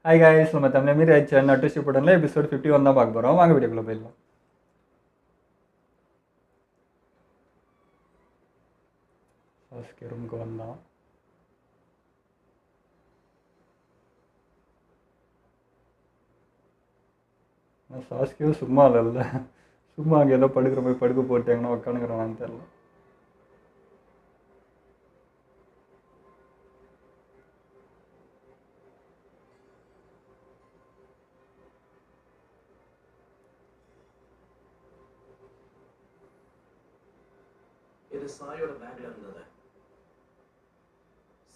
Hi guys, நம்ம தமிழ் மீறி ஆயிடுச்சு நட்டு ஷிப்புடனில் எபிசோட் 51 தான் பார்க்க போகிறோம். வாங்க வீடியோக்குள்ளே போயிடலாம். சாஸ்கே ரூமுக்கு வந்தான். சாஸ்கேவும் சும்மா இல்லைல்ல, சும்மா அங்கே ஏதோ படுக்கிற போய் படுக்க போட்டாங்கன்னா உட்காந்துக்கிறவான்னு தெரில. இது சாயோட பேக்ல இருந்தது.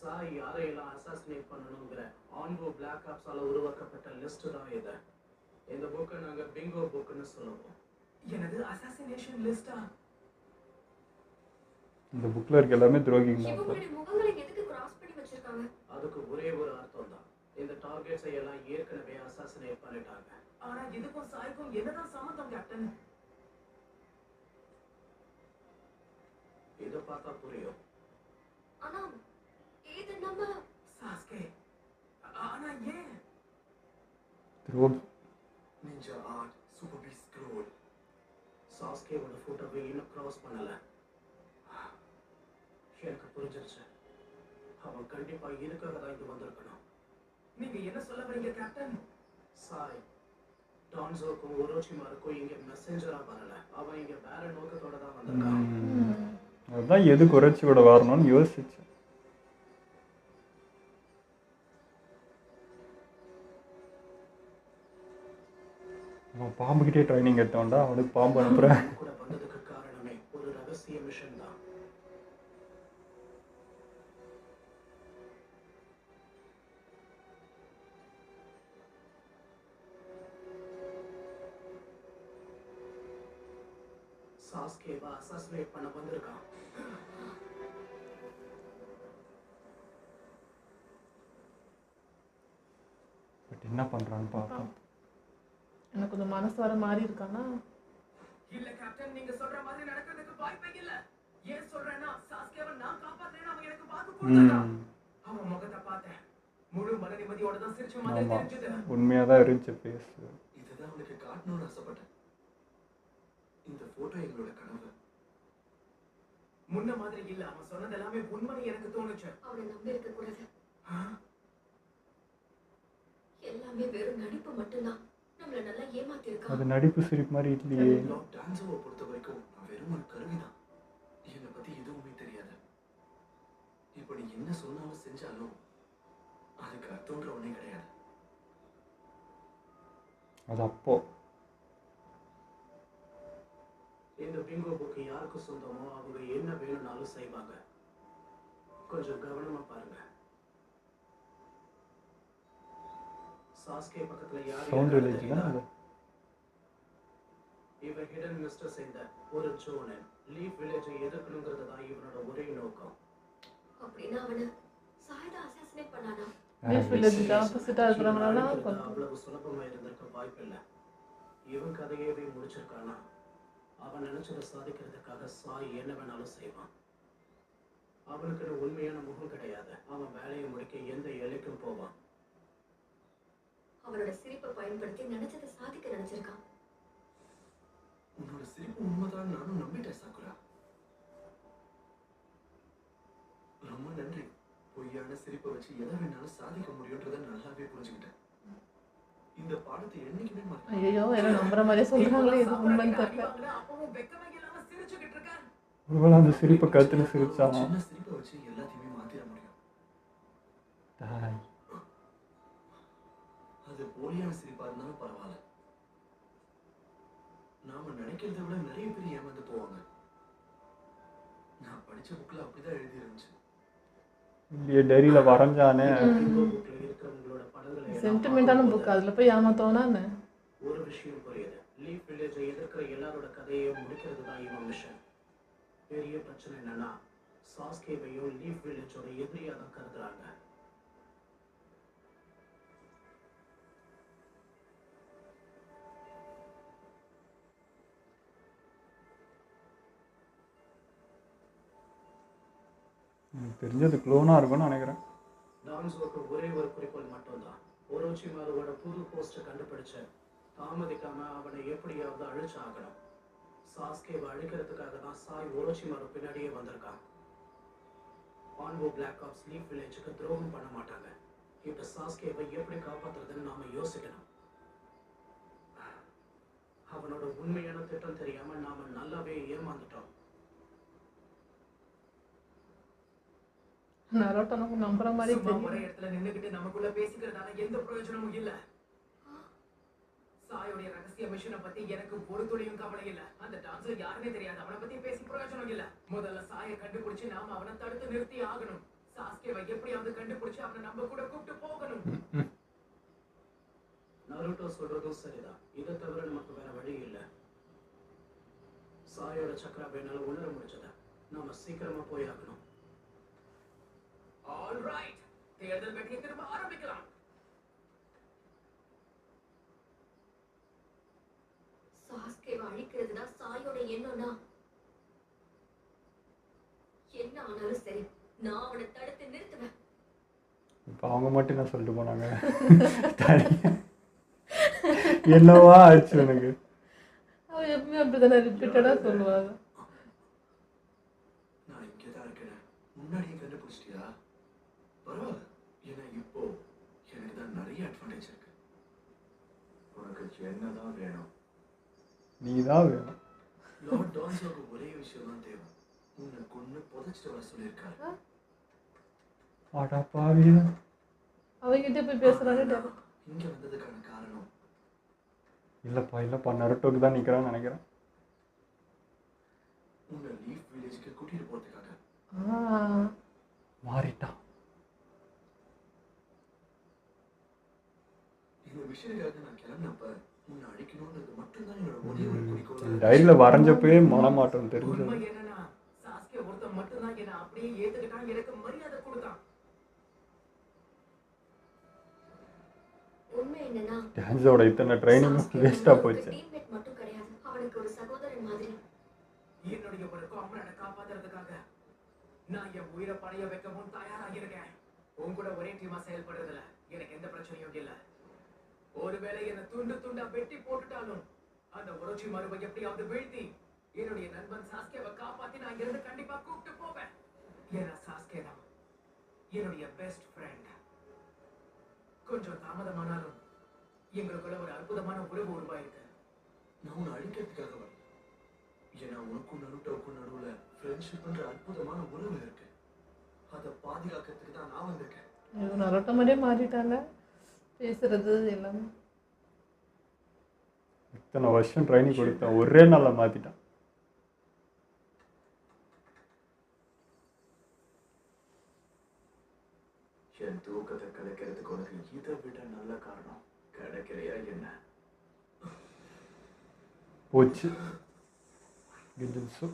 சாய் யாரையெல்லாம் அசாசினேட் பண்ணணுங்கிற ஆன்கோ பிளாக் ஆப்ஸால உருவாக்கப்பட்ட லிஸ்ட் தான் இது. இந்த புக்கை நாங்க பிங்கோ புக்னு சொல்லுவோம். எனது அசாசினேஷன் லிஸ்டா? இந்த புக்கில் இருக்க எல்லாமே துரோகிங்க தான். இவங்களுடைய முகங்களை எதுக்கு கிராஸ் பண்ணி வச்சிருக்காங்க? அதுக்கு ஒரே ஒரு அர்த்தம் தான். இந்த டார்கெட்ஸை எல்லாம் ஏற்கனவே அசாசினேட் பண்ணிட்டாங்க. ஆனா இதுக்கும் சாய்க்கும் என்னதான் சம்மந்தம் கேப்டன்? இதை பார்த்தா புரியும். ஆனா இது நம்ம சாஸ்கே. ஆனா ஏன்? துரோகி. Ninja art super piece scroll. சாஸ்கேவோட ஃபோட்டோவை இன்னும் கிராஸ் பண்ணல. எனக்கு புரிஞ்சிருச்சு. அவன் கண்டிப்பா இதுக்காக தான் இங்க வந்திருக்கணும். நீங்க என்ன சொல்ல வரீங்க கேப்டன்? சாய் டான்சோக்கும் ஒரோச்சிமாருக்கும் இங்க மெசேஞ்சரா வரல. அவன் இங்க வேற நோக்கத்தோட தான் வந்திருக்கான். அதுதான் எது குறைச்சி விட வரணும்னு யோசிச்சேன். அவன் பாம்புக்கிட்டே ட்ரைனிங் எடுத்தவன்டா, அவனுக்கு பாம்பு அனுப்புகிறேன். கூட வந்ததுக்கு காரணமே ஒரு ரகசிய மிஷன் தான். சாஸ்கேவா அசாசினேட் பண்ண வந்திருக்கான். பட் என்ன பண்ணுறான்னு பார்த்தோம். எனக்கு கொஞ்சம் மனசு வர மாதிரி இருக்கானா? இல்ல கேப்டன், நீங்க சொல்ற மாதிரி நடக்கிறதுக்கு வாய்ப்பே இல்ல. ஏன் சொல்றேன்னா சாஸ்கேவை நான் காப்பாத்துறேன்னு அவன் எனக்கு வாக்கு கொடுத்தான். அவன் முகத்தை பார்த்தேன். முழு மன நிம்மதியோட தான் சிரிச்ச மாதிரி ஆமாம், தெரிஞ்சது. உண்மையாக தான் இருந்துச்சு பேசு. இதுதான் அவனுக்கு காட்டணும்னு ஆசைப்பட்டேன். இந்த போட்டோ எங்களோட கனவு. முன்ன மாதிரி இல்ல. அவன் சொன்னது எல்லாமே உண்மை எனக்கு தோணுச்சு. அவனை நம்பி இருக்க கூடாது. எல்லாமே வெறும் நடிப்பு மட்டும்தான். நம்மள நல்லா ஏமாத்தி அது இருக்கான். நடிப்பு சிரிப்பு மாதிரி இல்லையே. டான்ஸோவை பொறுத்த வரைக்கும் நான் வெறும் ஒரு கருவிதான். என்னை பத்தி எதுவுமே தெரியாது. இப்ப நீ என்ன சொன்னாலும் செஞ்சாலும் அதுக்கு அர்த்தம்ன்ற ஒண்ணே கிடையாது. அது அப்போ இந்த பிங்கோ புக்கு யாருக்கு சொந்தமோ அவங்க என்ன வேணும்னாலும் செய்வாங்க. கொஞ்சம் கவனமா பாருங்க. சாஸ்கே பக்கத்துல யார் சவுண்ட் வில்லேஜ் தான் அது. இவன் ஹிடன் மிஸ்டர் சேர்ந்த ஒரு ஜோனன் லீஃப் வில்லேஜை எதிர்க்கணுங்கிறது தான் இவனோட ஒரே நோக்கம். அப்படின்னா அவனை சாயதா அசாசினேட் பண்ணானா? லீஃப் வில்லேஜுக்கு ஆப்போசிட்டாக இருக்கிறவங்களால கொஞ்சம் அவ்வளவு சுலபமா இருந்திருக்க வாய்ப்பில்லை. இவன் கதையவே முடிச்சிருக்கானா? அவன் நினைச்சதை சாதிக்கிறதுக்காக சாய் என்ன வேணாலும் செய்வான். அவனுக்கு உண்மையான முகம் கிடையாது. அவன் வேலையை முடிக்க எந்த எல்லைக்கும் போவான். அவனோட சிரிப்பை பயன்படுத்தி நினைச்சதை சாதிக்க நினைச்சிருக்கான். உன்னோட சிரிப்பு உண்மைதான் நானும் நம்பிட்டேன் சாக்குரா. ரொம்ப நன்றி. பொய்யான சிரிப்பை வச்சு எதை வேணாலும் சாதிக்க முடியும்ன்றத நல்லாவே புரிஞ்சுக்கிட்டேன். இந்த பாடத்தை என்னைக்குமே மறக்க ஐயோ என்ன நம்புற மாதிரியே சொல்றாங்களே, இது உண்மைன்னு தெரியல. ஒருவேளை அந்த சிரிப்பை கற்றுன்னு சிரிச்சான். சின்ன சிரிப்பை வச்சு எல்லாத்தையுமே மாத்திர முடியும். தாய். அது போலியான சிரிப்பா இருந்தாலும் பரவாயில்ல. நாம நினைக்கிறத விட நிறைய பேர் ஏமாந்து போவாங்க. நான் படிச்ச புக்ல அப்படிதான் எழுதி இருந்துச்சு. இல்லையே, டைரியில் வரைஞ்சானே. புக்ல இருக்கிறவங்களோட படங்களை சென்டிமெண்டான புக், அதில் போய் ஏமாத்தோன்னா என்ன? ஒரு விஷயம் புரியுது. லீஃப் வில்லேஜை எதிர்க்கிற எல்லாரோட கதையையும் முடிக்கிறது தான் இவன் மிஷன். பெரிய பிரச்சனை என்னன்னா சாஸ்கேவையும் லீஃப் வில்லேஜோட எதிரியா தான் கருதுறாங்க. எனக்கு தெரிஞ்சது க்ளோனாக இருக்கும்னு நினைக்கிறேன். டான்ஸோக்கு ஒரே ஒரு குறிக்கோள் மட்டும்தான். ஒரோச்சிமாருவோட புது போஸ்ட கண்டுபிடிச்சு தாமதிக்காம அவனை எப்படியாவது அழிச்சாகணும். சாஸ்கேவை அழிக்கிறதுக்காக தான் சாய் ஒரோச்சிமாரு பின்னாடியே வந்திருக்கான். பான்வோ பிளாக் ஆப்ஸ் லீஃப் வில்லேஜுக்கு துரோகம் பண்ண மாட்டாங்க. இப்ப சாஸ்கேவை எப்படி காப்பாத்துறதுன்னு நாம யோசிக்கணும். அவனோட உண்மையான திட்டம் தெரியாம நாம நல்லாவே ஏமாந்துட்டோம். நரோட்டோ நமக்கு நம்புற மாதிரி சும்மா ஒரே தெரியும். இடத்துல நின்னுகிட்டு நமக்குள்ள பேசிக்கிறதால எந்த பிரயோஜனமும் இல்ல. சாயோடைய ரகசிய மிஷனை பத்தி எனக்கு ஒரு துளியும் கவலை இல்ல. அந்த டான்சர் யாருன்னே தெரியாது. அவனை பத்தி பேசி பிரயோஜனம் இல்ல. முதல்ல சாயை கண்டுபிடிச்சு நாம அவனை தடுத்து நிறுத்தி ஆகணும். சாஸ்கேவை எப்படியாவது கண்டுபிடிச்சு அவனை நம்ம கூட கூப்பிட்டு போகணும். நருட்டோ சொல்றதும் சரிதான். இதை தவிர நமக்கு வேற வழி இல்ல. சாயோட சக்கரா வேணால உணர முடிச்சத நாம சீக்கிரமா போய் ஆகணும். ஆல்ரைட், தேர்தல் வெற்றியை திரும்ப ஆரம்பிக்கலாம். சாஸ்கேவை அழிக்கிறதுதான் சாயோட எண்ணம்னா என்ன ஆனாலும் சரி, நான் அவனை தடுத்து நிறுத்துவேன். இப்போ அவங்க மட்டும் என்ன சொல்லிட்டு போனாங்க? என்னவா ஆச்சு எனக்கு? அவன் எப்பவுமே அப்படித்தானே ரிப்பீட்டடா சொல்லுவாங்க. நான் இங்கதான் இருக்கேன். முன்னாடியே கண்டுபிடிச்சிட்டியா? பரவாயில்ல. ஏன்னா இப்போ எனக்கு தான் நிறைய அட்வான்டேஜ் இருக்கு. உனக்கு என்னதான் வேணும்? நீ தான் வேணும். லார்ட் டான்சோக்கு ஒரே விஷயம் தான் தேவை. உன்னை கொன்னு புதைச்சிட்டு வர சொல்லியிருக்காரு. ஆடா பாவியா. அவங்கிட்ட போய் பேசுறானே டேரக்ட். இங்க வந்ததுக்கான காரணம் இல்லைப்பா நருட்டோக்கு தான் நிற்கிறான்னு நினைக்கிறேன். உன்னை லீஃப் வில்லேஜ்க்கு கூட்டிட்டு போறதுக்காக. மாறிட்டான். இந்த விஷயத்துக்காக நான் கிளம்பினப்ப உன்னை அடிக்கணும்ன்றது மட்டும்தான் என்னோட ஒரே ஒரு குறிக்கோள். டைரியில் வரைஞ்சப்பவே மனமாற்றம் தெரிஞ்சது. உண்மை என்னன்னா சாஸ்கே ஒருத்தன் மட்டும்தான் என்ன அப்படியே ஏத்துக்கிட்டான், எனக்கு மரியாதை கொடுத்தான். உண்மை என்னன்னா டான்ஸோட இத்தனை ட்ரைனிங் வேஸ்ட்டாக போச்சு. டீம்மேட் மட்டும் கிடையாது, அவனுக்கு ஒரு சகோதரன் மாதிரி. என்னுடைய ஒரு காம்ரேடை காப்பாத்துறதுக்காக நான் என் உயிரை படைய வைக்கவும் தயாராக இருக்கேன். உன் கூட ஒரே டீமா செயல்படுறதுல எனக்கு எந்த பிரச்சனையும் இல்ல. ஒருவேளை என்ன துண்டு துண்டா வெட்டி போட்டுட்டாலும் அந்த ஒரோச்சி மருவை எப்படியாவது வீழ்த்தி என்னுடைய நண்பன் சாஸ்கேவை காப்பாத்தி நான் இருந்து கண்டிப்பா கூப்பிட்டு போவேன். ஏன்னா சாஸ்கே தான் என்னுடைய பெஸ்ட் ஃப்ரெண்ட். கொஞ்சம் தாமதமானாலும் எங்களுக்குள்ள ஒரு அற்புதமான உறவு உருவாயிருக்கு. நான் உன்னை அழிக்கிறதுக்காக வரேன். ஏன்னா உனக்கும் நருட்டோவுக்கும் நடுவுல ஃப்ரெண்ட்ஷிப்ன்ற அற்புதமான உறவு இருக்கு. அதை பாதுகாக்கிறதுக்கு தான் நான் வந்திருக்கேன். இது நரோட்டோ மாதிரியே மாறிட்டாங்க பேசுறது எல்லாமே. இத்தனை வருஷம் ட்ரைனிங் கொடுத்தேன், ஒரே நாளில் மாற்றிட்டான். என் தூக்கத்தை கலைக்கிறதுக்கு உனக்கு இதை விட நல்ல காரணம் கிடைக்கலையா என்ன? போச்சு கிஞ்சன்ஸு.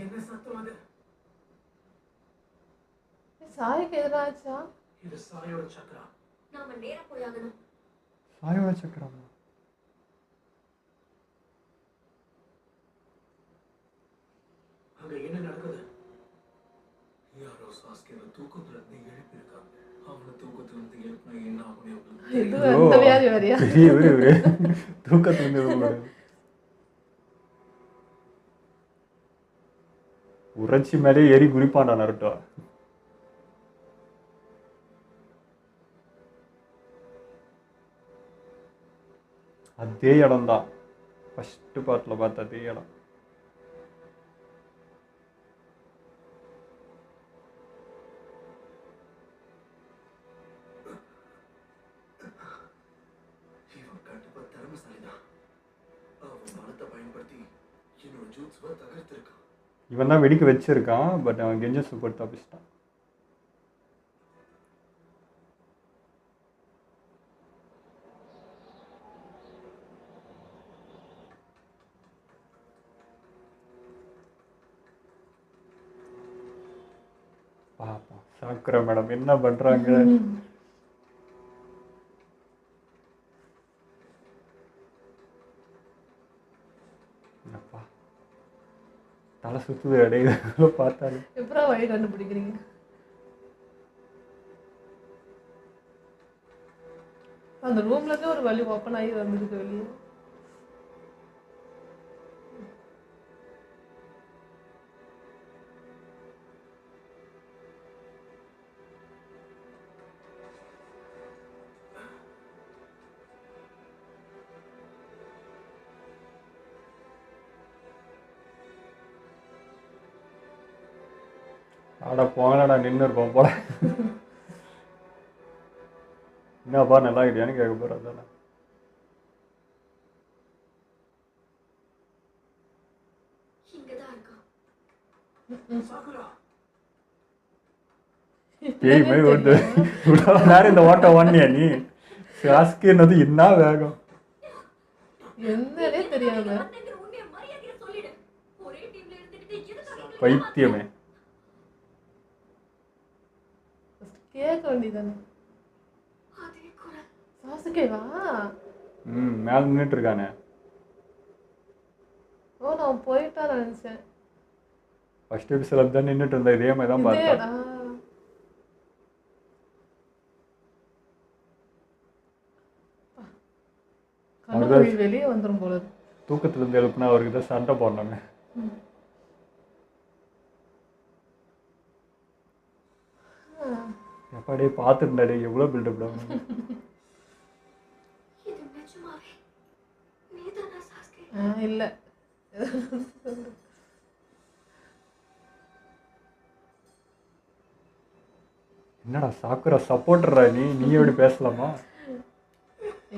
என்ன சத்தம் அது? சாய்க்கு எதிராச்சா? இது சாயோட சக்கரா. நாம நேரா போயாகணும். சாயோட சக்கரமா? அங்க என்ன நடக்குது? யாரோ சாஸ்கேவை தூக்கத்துல இருந்து எழுப்பியிருக்காங்க. அவனை தூக்கத்துல இருந்து எழுப்பினா என்ன ஆகும்? இது அந்த வியாதி வேறையா? பெரிய தூக்கத்துல உரைச்சி மேலே ஏறி குளிப்பான்டா நருட்டோ. அதே இடம் தான் ஃபர்ஸ்ட் பார்ட்ல பார்த்த அதே இடம். இவன் கண்டிப்பா திறமைசாலிதான். அவன் பலத்தை பயன்படுத்தி என்னோட ஜூட்ஸை தகர்த்திருக்கான். இவன் தான் வெடிக்க வச்சிருக்கான், பட் அவன் கெஞ்ச சூப்பர் தப்பிச்சிட்டான். பாப்போம் சாக்குரா மேடம் என்ன பண்றாங்க. தலை சுற்றுது அடையுது பார்த்தாலும். எப்படா வழி கண்டுபிடிக்கிறீங்க? அந்த ரூம்ல இருந்து ஒரு வழி ஓப்பன் ஆகி வந்துருக்கு வெளியே. ஆடா போங்கடா நின்று இருப்போம் போல. என்னப்பா நல்லா இருக்கியான்னு கேட்க போகிறேன். அதானே இங்கதான் இருக்கான். சாகுரா பேய் மாதிரி ஓட்டு இவ்வளோ நேரம் இந்த ஓட்டம் ஓடனியா நீ? சாஸ்கின்னது என்ன வேகம். என்னன்னே தெரியாம வந்தேங்கிற உண்மையை மரியாதையா சொல்லிடு. ஒரே டீம்ல இருந்துக்கிட்டு எதுக்காக எங்களை பைத்தியமே. கேட்க வேண்டியதானே. அதே குரல். சாசுகேவா? மேலே நின்றுட்டு இருக்கானே. ஓ, நான் போயிட்டான்னு நினைச்சேன். ஃபர்ஸ்ட் எபிசோட் தான் நின்றுட்டு இருந்தா இதே மாதிரி தான் பார்த்தேன். இதேடா. கண்ணு வெளியே வந்துடும் போல இருக்கு. தூக்கத்துல இருந்து எழுப்புனா அவருக்கு தான் சண்டை போடணுங்க. எப்பாடே பார்த்துருந்தாடே எவ்வளோ பில்டப் தான். இது நிஜமாவே நீதானா சாஸ்கே? இல்ல. என்னடா சாக்குரா சப்போர்ட்டரா நீ எப்படி பேசலாமா?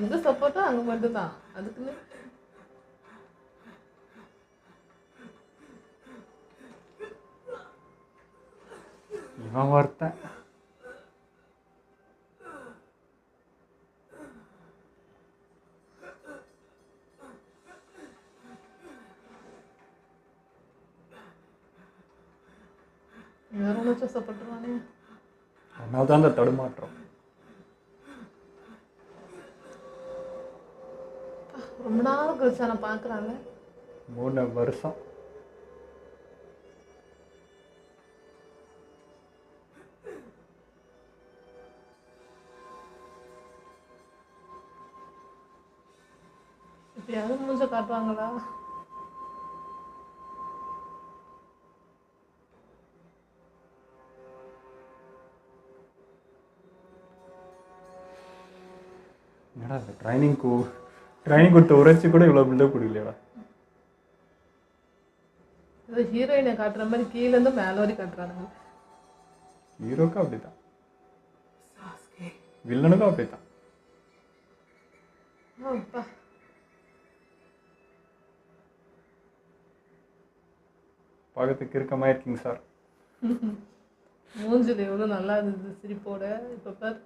எங்க சப்போர்ட்டோ அங்க மட்டும்தான். அதுக்குன்னு இவன் ஒருத்தன். வேற ஒன்றும் சப்போர்ட்டுவானே. அதனால தான் அந்த தடுமாற்றம். ரொம்ப நாள் கழிச்சு நான் பார்க்குறாங்க. 3 வருஷம். இப்போ யாரும் மூஞ்ச காட்டுவாங்களா? என்னடா ட்ரைனிங் கொடுத்த உரைச்சி கூட இவ்வளோ பில்டப் கொடுக்கலையாடா. ஏதோ ஹீரோயினை காட்டுற மாதிரி கீழேருந்து மேலே வரைக்கும் காட்டுறானுங்க. ஹீரோக்கும் அப்படித்தான், சாஸ்கே வில்லனுக்கும் அப்படித்தான். அப்பா, பார்க்கறதுக்கு இருக்கமா இருக்கீங்க சார். மூஞ்சில் எவ்வளோ நல்லா இருந்தது சிரிப்போட. இப்போ பார்.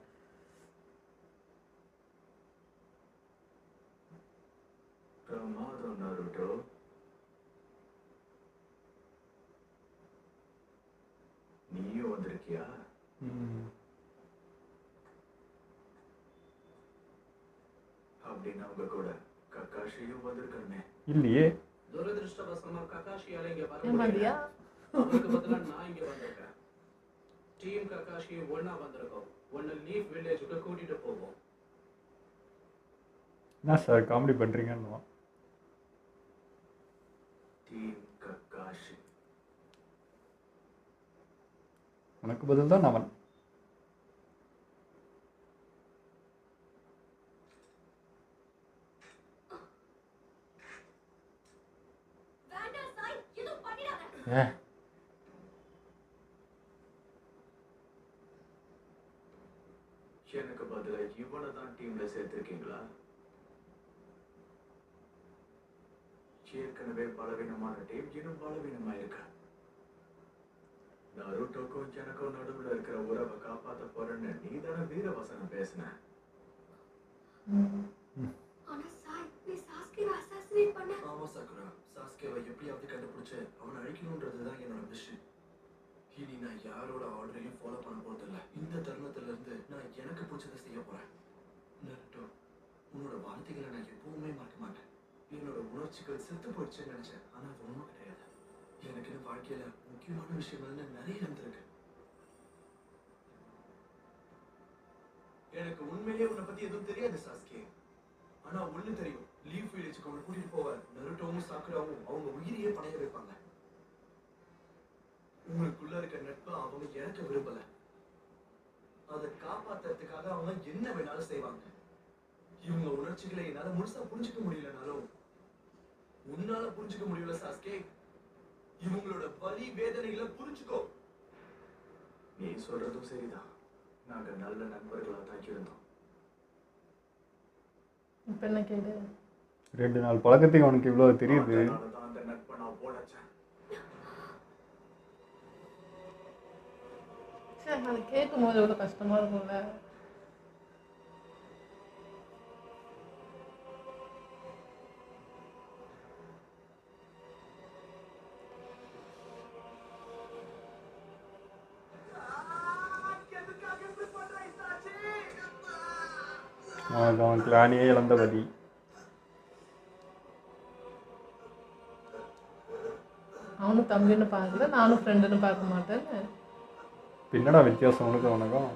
பிரமாதம் நாருட்டோ. நீயும் வந்திருக்கியா? அப்படின்னு அவங்க கூட கக்காஷியும் வந்திருக்கணுமே. இல்லையே. துரதிருஷ்டவசமா கக்காஷியால இங்க வர ஏமாதியா? அவருக்கு பதிலா நான் இங்க வந்திருக்கேன். டீம் கக்காஷி ஒன்னா வந்திருக்கோம். ஒன்னு லீஃப் வில்லேஜுக்கு கூட்டிட்டு போவோம். என்ன சார் காமெடி பண்ணுறீங்கன்னு. Team Kakashi. உனக்கு பதில் தான் அவன். வேண்டாம் சாய், எதுவும் பண்ணிடாத. ஏ எனக்கு பதிலா இவனை தான் டீம்ல சேர்த்திருக்கீங்களா? ஏற்கனவே பலவீனமான டீம் இன்னும் பலவீனமா இருக்கு. நருட்டோக்கும் எனக்கும் நடுவுல இருக்கிற உறவை காப்பாத்த போறேன்னு நீ தானே வீரவசனம் பேசின. ஆனா சாய், நீ சாஸ்கேவை அசாசினேட் பண்ண. ஆமா சாக்குரா, சாஸ்கேவை எப்படியாவது கண்டுபிடிச்சு அவனை அழிக்கணும்ன்றதுதான் என்னோட விஷயம். இனி நான் யாரோட ஆர்டரையும் ஃபாலோ பண்ண போறதில்ல. இந்த தருணத்துல இருந்து நான் எனக்கு பிடிச்சதை செய்ய போறேன். நருட்டோ, உன்னோட வார்த்தைகளை நான் எப்பவுமே மறக்க மாட்டேன். என்னோட உணர்ச்சிகள் செத்து போயிடுச்சுன்னு நினைச்சேன், ஆனா அது உண்மை கிடையாது. எனக்கு வாழ்க்கையில முக்கியமான விஷயங்கள்னு நிறைய இருந்திருக்கு. எனக்கு உண்மையிலேயே உன்னை பத்தி எதுவும் தெரியாது சாஸ்கே. ஆனா ஒண்ணு தெரியும், லீவ் வில்லேஜுக்கு அவனை கூட்டிட்டு போவார். நருட்டோவும் சாக்குராவும் அவங்க உயிரையே பணைய வைப்பாங்க. உங்களுக்குள்ள இருக்க நட்பை அவங்க இழக்க விரும்பல. அதை காப்பாத்துறதுக்காக அவங்க என்ன வேணாலும் செய்வாங்க. இவங்க உணர்ச்சிகளை என்னால முழுசா புரிஞ்சுக்க முடியலனாலும் உன்னால புரிஞ்சுக்க முடியல சாஸ்கே. இவங்களோட வலி வேதனைகளை புரிஞ்சுக்கோ. நீ சொல்றதும் சரிதான். நாங்க நல்ல நண்பர்களா தான் இருந்தோம். இப்போ என்ன கேடு? 2 நாள் பழக்கத்துக்கு அவனுக்கு இவ்வளோ தெரியுது. அதனாலதான் அந்த நட்பை நான் போடச்சேன். சரி, அது கேட்கும் போது எவ்வளோ கஷ்டமாக இருக்கும்ல. அவன் கிளானியே இழந்த வதி. அவனும் தம்பின்னு பார்க்கல, நானும் ஃப்ரெண்டுன்னு பார்க்க மாட்டேன்னு. பின்னடா வித்தியாசம் உனக்கு அவனுக்கும்?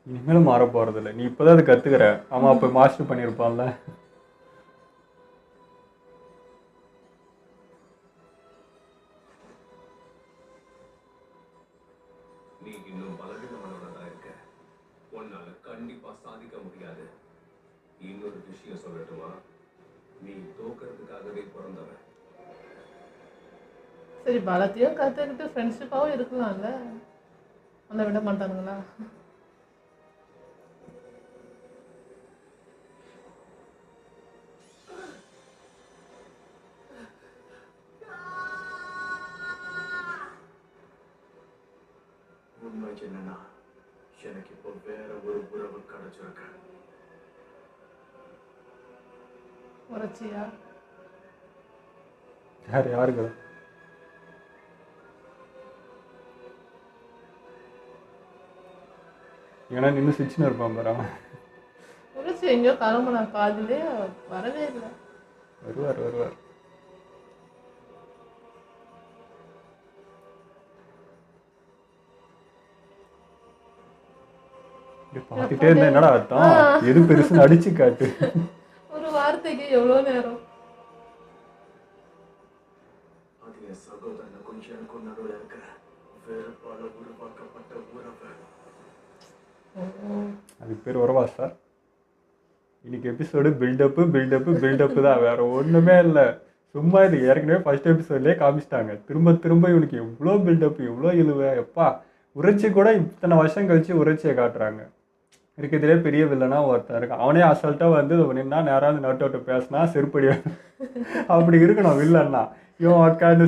இனிமேலும் மாற போறதில்ல. நீ இப்பதான் அதை கத்துக்கிற. அவன் அப்ப மாஸ்டர் பண்ணியிருப்பான்ல. நீ இன்னும் பலவீனமானவனா இருக்க. உன்னால கண்டிப்பா சாதிக்க முடியாது. இன்னொரு விஷயம் சொல்லட்டுமா? நீ தோக்கிறதுக்காகவே பிறந்தவன். சரி, பலத்தையும் கற்றுக்கிட்டு ஃப்ரெண்ட்ஷிப்பாகவும் இருக்கலாம்ல. அந்த விட மாட்டானுங்களா? உண்மை என்னன்னா, எனக்கு இப்போ வேற ஒரு உறவு கிடைச்சிருக்கு. உரைச்சியா? யாருக்கு? ஏன்னா நின்று சிச்சுன்னு இருப்பான் பாரு அவன். உரைச்சி எங்கேயோ கிளம்புனா, காதிலே வரவே இல்லை. வருவார். பார்த்துட்டே இருந்தா என்னடா அர்த்தம்? எது பெருசுன்னு அடிச்சு காட்டு. ஒரு வார்த்தைக்கு எவ்வளோ நேரம்? அது என் சகோதரனுக்கும் எனக்கும் நடுவில் இருக்கிற வேறுபால உருவாக்கப்பட்ட உறவு. அதுக்கு பேர் உறவா சார்? இன்னைக்கு எபிசோடு பில்டப்பு தான், வேற ஒண்ணுமே இல்லை. சும்மா இது ஏற்கனவே ஃபர்ஸ்ட் எபிசோட்லேயே காமிச்சிட்டாங்க. திரும்ப இவனுக்கு எவ்வளோ பில்டப், எவ்வளோ இழுவை. எப்பா உரைச்சி கூட இத்தனை வருஷம் கழிச்சு உரைச்சியை காட்டுறாங்க. இருக்கிறதுலே பெரிய வில்லனா ஒருத்தன் இருக்கான். அவனே அசால்ட்டாக வந்து நின்னா நேராக நட்டு பேசினா செருப்படி அப்படி இருக்கணும் வில்லன்னா. இவன் உட்காந்து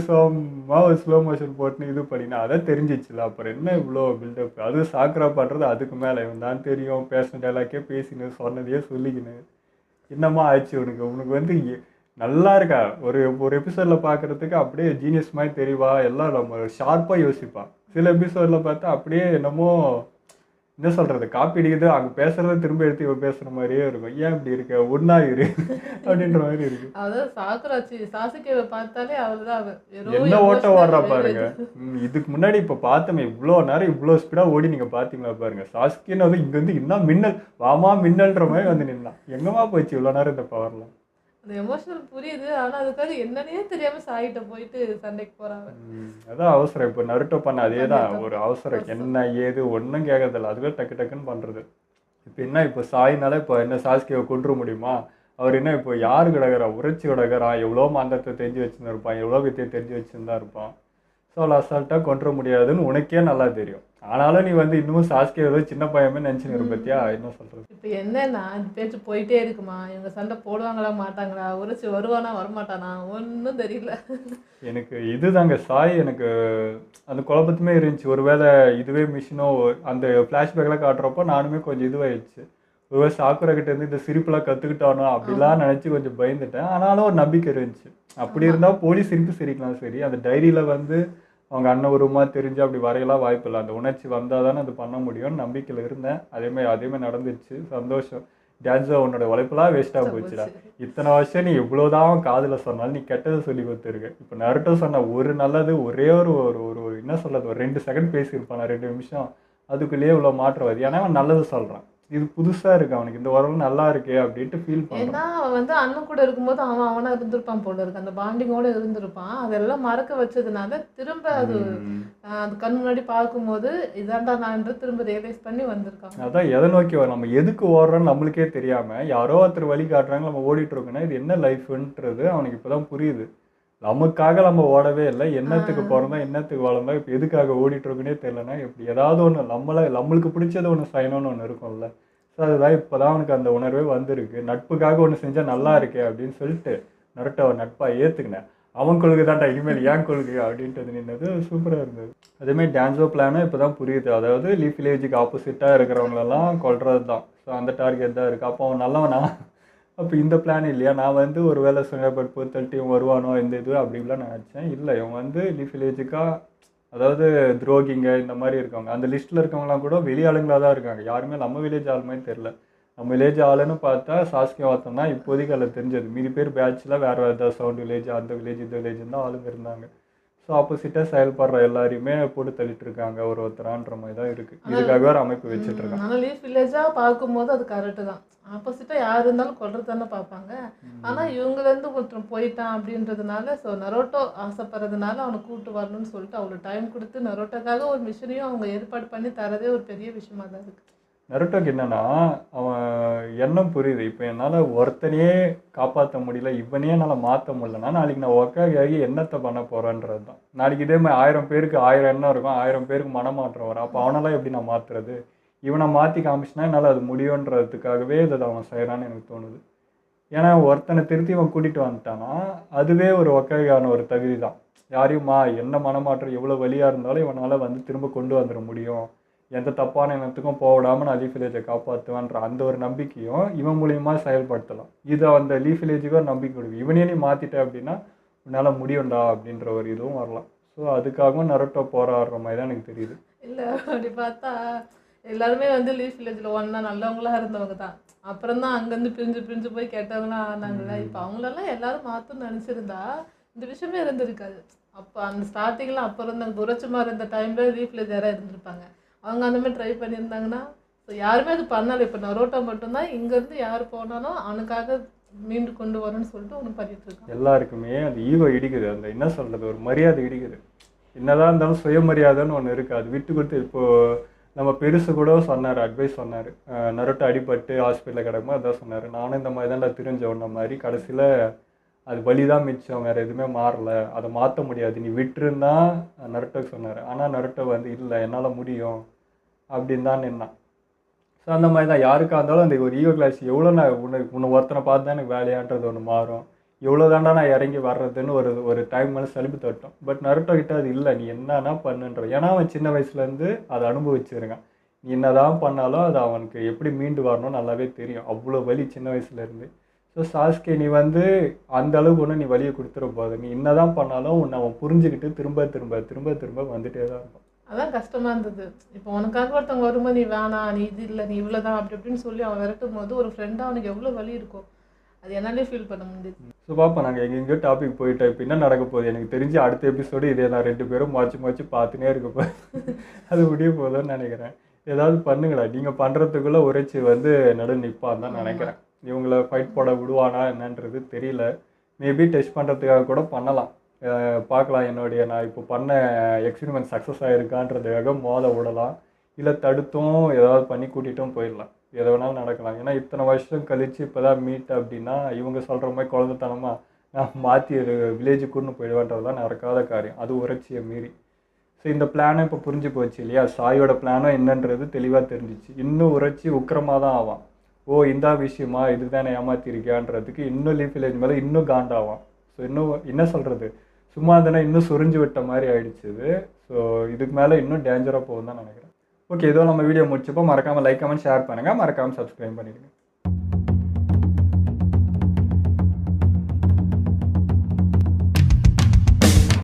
ஸ்லோ மோஷன் போட்டுன்னு இது பண்ணினா அதான் தெரிஞ்சிச்சுல. அப்புறம் என்ன இவ்வளோ பில்டப்? அதுவும் சாக்கரா பண்ணுறது அதுக்கு மேலே. இவன் தான் தெரியும், பேசின டைலாக்கே பேசினு சொன்னதையே சொல்லிக்கின்னு என்னம்மா ஆயிடுச்சு உனக்கு வந்து நல்லா இருக்கா. ஒரு எபிசோடில் பார்க்குறதுக்கு அப்படியே ஜீனியஸ் மாதிரி தெரியவா, எல்லாம் நம்ம ஷார்ப்பாக யோசிப்பான். சில எபிசோடில் பார்த்தா அப்படியே என்னமோ என்ன சொல்கிறது, காப்பி அடிக்குது. அங்கே பேசுகிறத திரும்ப எடுத்து இவன் பேசுகிற மாதிரியே இருக்கும். ஏன் இப்படி இருக்க, ஒன்றா இரு அப்படின்ற மாதிரி இருக்கு. அதாவது சாக்குராச்சி சாசுகேவை பார்த்தாலே அவள்தான் என்ன ஓட்டம் ஓடுறா பாருங்க. இதுக்கு முன்னாடி இப்போ பார்த்தோமே இவ்வளோ நேரம் இவ்வளோ ஸ்பீடாக ஓடி நீங்கள் பார்த்தீங்களா பாருங்க. சாசுகேன்னு வந்து இங்கேருந்து இன்னும் மின்னல் வாமா மின்னல்ன்ற மாதிரி வந்து நின்னான். எங்கேமா போச்சு இவ்வளோ நேரம் இந்த பவர்லாம்? அந்த எமோஷனல் புரியுது, ஆனால் அதுக்காக என்னன்னே தெரியாமல் சாயிட்ட போயிட்டு சண்டைக்கு போகிறாங்க. அதான் அவசரம். இப்போ நருட்டோ பண்ண அதே தான் ஒரு அவசரம். என்ன ஏது ஒன்றும் கேட்கறதில்ல, அதுவே டக்குன்னு பண்ணுறது. இப்போ என்ன, இப்போ சாயினால இப்போ என்ன சாஸ்கேவை கொண்டுற முடியுமா? அவர் என்ன இப்போ யாரு கிடக்கிறா, உரைச்சி கிடக்கிறான். எவ்வளோ மாந்தத்தை தெரிஞ்சு வச்சுருந்துருப்பான், எவ்வளோ வித்தையை தெரிஞ்சு வச்சுருந்தா இருப்பான். ஸோ அவ்வளோ அசால்ட்டாக கொண்டுற முடியாதுன்னு உனக்கே நல்லா தெரியும். ஆனாலும் நீ வந்து இன்னமும் சாஸ்கே ஏதோ சின்ன பையமே நினச்சின்னு இருக்க பத்தியா? என்ன சொல்கிறது? இப்போ என்னன்னா இந்த பேச்சு போயிட்டே இருக்குமா? இவங்க சண்டை போடுவாங்களா மாட்டாங்களா, உரைச்சி வருவானா வரமாட்டானா, ஒன்றும் தெரியல. எனக்கு இதுதாங்க சாய், எனக்கு அந்த குழப்பத்துமே இருந்துச்சு. ஒருவேளை இதுவே மிஷினோ அந்த ஃப்ளாஷ்பேக்லாம் காட்டுறப்போ நானுமே கொஞ்சம் இதுவாகிடுச்சு. ஒருவேளை சாக்குரா கிட்ட இருந்து இந்த சிரிப்புலாம் கற்றுக்கிட்டானோ அப்படிலாம் நினச்சி கொஞ்சம் பயந்துட்டேன். ஆனாலும் ஒரு நம்பிக்கை இருந்துச்சு. அப்படி இருந்தால் போலீஸ் சிரிப்பு சிரிக்கலாம் சரி, அந்த டைரியில் வந்து அவங்க அண்ணன் உருவமாக தெரிஞ்சு அப்படி வரையலாம் வாய்ப்பு இல்லை. அந்த உணர்ச்சி வந்தால் தானே அது பண்ண முடியும்னு நம்பிக்கையில் இருந்தேன். அதேமாதிரி நடந்துச்சு. சந்தோஷம். டான்ஸோ உன்னோட உழைப்பெல்லாம் வேஸ்ட்டாக போச்சுடா. இத்தனை வருஷம் நீ எவ்வளோதான் காதில் சொன்னாலும் நீ கெட்டதை சொல்லி கொடுத்துருக்க. இப்போ நருட்டோ சொன்ன ஒரு நல்லது ஒரே ஒரு ஒரு என்ன சொல்கிறது, ஒரு 2 செகண்ட் பேசியிருப்பான், 2 நிமிஷம். அதுக்குள்ளேயே இவ்வளோ மாற்றம் வருது. ஏன்னா அவன் நல்லது சொல்கிறான். இது புதுசா இருக்கு அவனுக்கு, இந்த உறவு நல்லா இருக்கே அப்படின்ட்டு ஃபீல் ஏன்னா பண்றான். அவன் வந்து அண்ணன் கூட இருக்கும்போது அவனா இருந்திருப்பான் போல இருக்கு, அந்த பாண்டிங்கோட இருந்திருப்பான். அதெல்லாம் மறக்க வச்சதுனால திரும்ப அது அது கண் முன்னாடி பார்க்கும்போது இதாண்டா நான்ன்ற திரும்ப ரியலைஸ் பண்ணி வந்திருக்கான். அதான் எதை நோக்கி நம்ம எதுக்கு ஓடுறோன்னு நம்மளுக்கே தெரியாம யாரோ ஒருத்தர் வழி காட்டுறாங்க, நம்ம ஓடிட்டு இருக்கோம்னா இது என்ன லைஃப்ன்றது அவனுக்கு இப்பதான் புரியுது. நமக்காக நம்ம ஓடவே இல்லை, என்னத்துக்கு பிறந்தோம் என்னத்துக்கு வளர்ந்தோம், இப்போ எதுக்காக ஓடிட்டு இருக்குன்னே தெரியலன்னா எப்படி ஏதாவது ஒன்று நம்மளுக்கு பிடிச்சது ஒன்று செய்யணும்னு ஒன்று இருக்கும்ல. ஸோ அதுதான் இப்போதான் அவனுக்கு அந்த உணர்வே வந்திருக்கு. நட்புக்காக ஒன்று செஞ்சால் நல்லா இருக்கே அப்படின்னு சொல்லிட்டு நருட்டோ அவன் நட்பாக ஏற்றுக்கினேன். அவன் கொள்கை தான்டா இனிமேல் ஏன் கொள்கை அப்படின்ட்டு நின்னது சூப்பராக இருந்தது. அதேமாதிரி டான்ஸோ பிளானும் இப்போ தான் புரியுது. அதாவது லீஃப் வில்லேஜுக்கு ஆப்போசிட்டாக இருக்கிறவங்களெல்லாம் கொல்றது தான். ஸோ அந்த டார்கெட் தான் இருக்குது. அப்போ அவன் நல்லவனா? அப்போ இந்த பிளான் இல்லையா? நான் வந்து ஒரு வேளை சுனேபட் தள்ளிட்டு இவன் வருவானோ இந்த இது அப்படிலாம் நினச்சேன். இல்லை, இவன் வந்து லீஃப் வில்லேஜுக்காக, அதாவது துரோகிங்க இந்த மாதிரி இருக்காங்க. அந்த லிஸ்ட்டில் இருக்கவங்களாம் கூட வெளி ஆளுங்களாக தான் இருக்காங்க. யாருமே நம்ம வில்லேஜ் ஆள் மாதிரி தெரில. நம்ம வில்லேஜ் ஆளுன்னு பார்த்தா சாஸ்கே வாத்தம் தான் இப்போதைக்கு அதில் தெரிஞ்சது. மீதி பேர் பேட்சில் வேறு ஏதாவது சவுண்ட் வில்லேஜ் அந்த வில்லேஜ் இந்த வில்லேஜ் தான் ஆளுங்க இருந்தாங்க. ஸோ ஆப்போசிட்டாக செயல்படுற எல்லாரையுமே போட்டு தள்ளிட்டு இருக்காங்க ஒருத்தரான்ற மாதிரி தான் இருக்குது. இதுக்காகவே ஒரு அமைப்பு வச்சுட்டு இருக்காங்க. ஆனால் லீஃப் வில்லேஜாக பார்க்கும்போது அது கரெக்டு தான். ஆப்போசிட்டாக யார் இருந்தாலும் கொல்றது தானே பார்ப்பாங்க. ஆனால் இவங்கலேருந்து ஒருத்தன் போயிட்டான் அப்படின்றதுனால, ஸோ நரோட்டோ ஆசைப்படுறதுனால அவனை கூப்பிட்டு வரணும்னு சொல்லிட்டு அவ்வளோ டைம் கொடுத்து நரோட்டோக்காக ஒரு மிஷனையும் அவங்க ஏற்பாடு பண்ணி தரதே ஒரு பெரிய விஷயமா தான் இருக்குது. நருட்டோக்கு என்னன்னா அவன் எண்ணம் புரியுது. இப்போ என்னால் ஒருத்தனையே காப்பாற்ற முடியல, இவனையே என்னால் மாற்ற முடியலன்னா நாளைக்கு நான் ஒர்க்காகி என்னத்தை பண்ண போகிறேன்றது தான். நாளைக்கு இதே மாதிரி 1000 பேருக்கு 1000 எண்ணம் இருக்கும், 1000 பேருக்கு மனமாற்றம் வரும். அப்போ அவனெல்லாம் எப்படி நான் மாற்றுறது? இவனை மாற்றி காமிச்சினா என்னால் அது முடியுன்றதுக்காகவே இதை அவன் செய்கிறான்னு எனக்கு தோணுது. ஏன்னா ஒருத்தனை திருத்தி அவன் கூட்டிகிட்டு வந்துட்டானா அதுவே ஒரு ஒர்க்கான ஒரு தகுதி தான். யாரையுமா என்ன மனமாற்றம் எவ்வளோ வழியாக இருந்தாலும் இவனால் வந்து திரும்ப கொண்டு வந்துட முடியும், எந்த தப்பான எண்ணத்துக்கும் போடாமல் நான் லீஃப் வில்லேஜை காப்பாற்றுவேன்ற அந்த ஒரு நம்பிக்கையும் இவன் மூலியமாக செயல்படுத்தலாம். இது அந்த லீஃப் வில்லேஜுக்கு ஒரு நம்பிக்கை கொடுக்கும். இவனே நீ மாற்றிட்ட அப்படின்னா உன்னால் முடியும்டா அப்படின்ற ஒரு இதுவும் வரலாம். ஸோ அதுக்காகவும் நருட்டோ போராடுற மாதிரி தான் எனக்கு தெரியுது. இல்லை, அப்படி பார்த்தா எல்லாருமே வந்து லீஃப் வில்லேஜில் ஒன்றா நல்லவங்களாக இருந்தவங்க தான். அப்புறம் தான் அங்கேருந்து பிரிஞ்சு போய் கெட்டவங்களாம் ஆனாங்கல்ல. இப்போ அவங்களெல்லாம் எல்லாரும் மாற்றணும்னு நினச்சிருந்தா இந்த விஷயமே இருந்திருக்காது. அப்போ அந்த ஸ்டார்டிங்கில் அப்போ இருந்தாங்க துரச்சமாக இருந்த டைமில் லீஃப் வில்லேஜ் யாராக இருந்திருப்பாங்க. அவங்க அந்த மாதிரி ட்ரை பண்ணியிருந்தாங்கன்னா ஸோ யாருமே அது பண்ணலை. இப்போ நரோட்டோ மட்டும்தான் இங்கேருந்து யார் போனாலும் அவனுக்காக மீண்டு கொண்டு வரணும்னு சொல்லிட்டு ஒன்று பண்ணிட்டு இருக்கான். எல்லாருக்குமே அந்த ஈகோ இடிக்குது, அந்த என்ன சொல்கிறது, ஒரு மரியாதை இடிக்குது. என்னதான் இருந்தாலும் சுயமரியாதைன்னு ஒன்று இருக்குது, அது விட்டு கொடுத்து. இப்போது நம்ம பெருசு கூட சொன்னார், அட்வைஸ் சொன்னார். நருட்டோ அடிபட்டு ஹாஸ்பிட்டலில் கிடக்கும்போது அதான் சொன்னார், நானும் இந்த மாதிரி தான் தெரிஞ்ச ஒன்றை மாதிரி கடைசியில் அது வலி தான் மிச்சம், வேறு எதுவுமே மாறலை, அதை மாற்ற முடியாது, நீ விட்டுருந்தா நருட்டோக்கு சொன்னார். ஆனால் நருட்டோ வந்து இல்லை என்னால் முடியும் அப்படின்னு தான் நின்னான். ஸோ அந்த மாதிரி தான் யாருக்காக இருந்தாலும் அந்த ஒரு ஈகோ கிளாஸ் எவ்வளோ நான் உன்னை ஒருத்தனை பார்த்து தான் எனக்கு வேலையான்றது ஒன்று மாறும், எவ்வளோ தாண்டா நான் இறங்கி வர்றதுன்னு ஒரு டைம் மேலே சலிப்பு தட்டும். பட் நருட்டோ கிட்ட அது இல்லை, நீ என்னன்னா பண்ணுன்ற. ஏன்னா அவன் சின்ன வயசுலேருந்து அதை அனுபவிச்சிருக்கான். நீ என்ன தான் பண்ணாலும் அது அவனுக்கு எப்படி மீண்டு வரணும்னு நல்லாவே தெரியும், அவ்வளோ வலி சின்ன வயசுலேருந்து. ஸோ சாஸ்கே நீ வந்து அந்த அளவுக்கு ஒன்று நீ வலியை கொடுத்துட போகுது, நீ என்ன தான் பண்ணாலும் உன்னை அவன் புரிஞ்சுக்கிட்டு திரும்ப திரும்ப திரும்ப திரும்ப வந்துட்டே தான் இருக்கும். அதான் கஷ்டமாக இருந்தது. இப்போ உனக்காக ஒருத்தவங்க வரும்போது நீ வேணாம், நீ இது இல்லை, நீ இவ்வளோதான் அப்படி அப்படின்னு சொல்லி அவன் விரட்டும் போது ஒரு ஃப்ரெண்டாக அவனுக்கு எவ்வளோ வலி இருக்கும், அது என்னாலே ஃபீல் பண்ண முடியுது. ஸோ பார்ப்போம், நாங்கள் எங்கெங்கேயோ டாபிக் போயிட்டோம். இப்போ என்ன நடக்க போகுது எனக்கு தெரிஞ்சு அடுத்த எபிசோடு இதே நான் 2 பேரும் மாற்றி பார்த்துனே இருக்கப்போ அது முடிய போதும்னு நினைக்கிறேன். ஏதாவது பண்ணுங்களா, நீங்கள் பண்ணுறதுக்குள்ளே உரைச்சி வந்து நடு நிற்பான்னு தான் நினைக்கிறேன். இவங்களை ஃபைட் போட விடுவானா என்னன்றது தெரியல. மேபி டெஸ்ட் பண்ணுறதுக்காக கூட பண்ணலாம், பார்க்கலாம். நான் இப்போ பண்ண எக்ஸ்பெரிமெண்ட் சக்ஸஸ் ஆகிருக்கான்றதுக்காக விடலாம், இல்லை தடுத்தும் ஏதாவது பண்ணி கூட்டிகிட்டும் போயிடலாம். எதை வேணாலும் நடக்கலாம். ஏன்னா இத்தனை வருஷம் கழித்து இப்போ தான் மீட் அப்படின்னா இவங்க சொல்கிற மாதிரி குழந்தைத்தனமாக நான் மாற்றி வில்லேஜுக்கு கூட்டு போயிடுவேன்றதுலாம் நடக்காத காரியம், அது உரைச்சியை மீறி. ஸோ இந்த பிளானை இப்போ புரிஞ்சு போச்சு இல்லையா, சாயோட பிளானும் என்னன்றது தெளிவாக தெரிஞ்சிச்சு. இன்னும் உரைச்சி உக்கிரமாக தான் ஆவான். ஓ இந்த விஷயமா இதுதானே ஏமாற்றிருக்கியான்றதுக்கு இன்னும் லீஃப் வில்லேஜ் மேலே இன்னும் காண்டாவான். ஸோ இன்னும் என்ன சொல்கிறது, சும்மா தானே இன்னும் சுரிஞ்சு விட்ட மாதிரி ஆயிடுச்சு இது. ஸோ இதுக்கு மேலே இன்னும் டேஞ்சராக போகும் தான் நினைக்கிறேன். ஓகே, இதோ நம்ம வீடியோ முடிச்சப்போ மறக்காமல் லைக் கமெண்ட் ஷேர் பண்ணுங்கள், மறக்காமல் சப்ஸ்கிரைப் பண்ணிடுங்க.